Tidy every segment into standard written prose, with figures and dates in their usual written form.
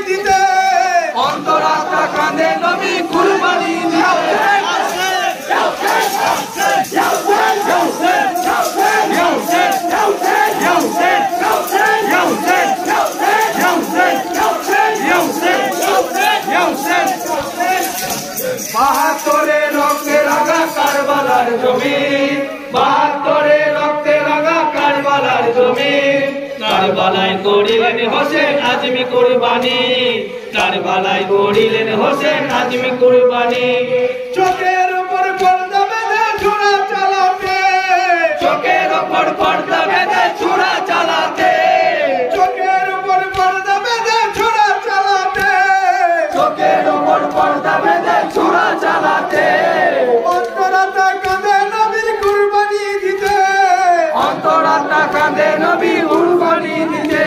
দিতে অন্তরাত্মা কাঁদে নবী কুরবানি দিতে বাহাত্তরে রক্তে রাঙা কারবালার জমিন বাহাত্তরে রক্তে রাঙা কারবালার জমিন কারবালায় করিলেন হোসেন আজমি কুরবানি কারবালায় করিলেন হোসেন আজমি কুরবানি চোখের উপর পর্দা বেঁধে ছুরা চালাতে চোখের ওপর পর্দা বেঁধে ছুরা চালাতে চোখের উপর পর্দা বেঁধে ছুরা চালাতে চোখের ওপর পর্দা বেঁধে ছুরা চালাতে অন্তরাত্মা কাঁদে নবীর কুরবানি দিতে অন্তরাত্মা কাঁদে নবী কুরবানি দিতে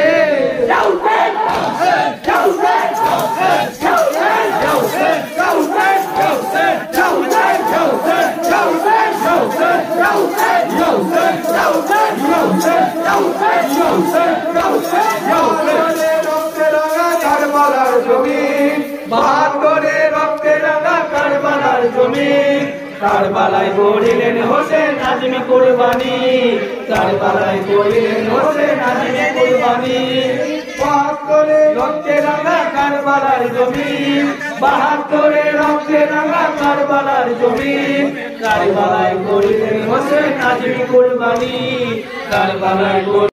বাহাত্তরে রক্তে রাঙা কারবালার জমিন কারবালায় করিলেন হোসেন আজমি কুরবানি কারবালায় করিলেন হোসেন আজমি কুরবানি বাহাত্তরে রক্তে রাঙা কারবালার জমিন বাহাত্তরে রক্তে রাঙা কারবালার জমিন কারবালায় করিলেন হোসেন আজমি কুরবানি কারবালায়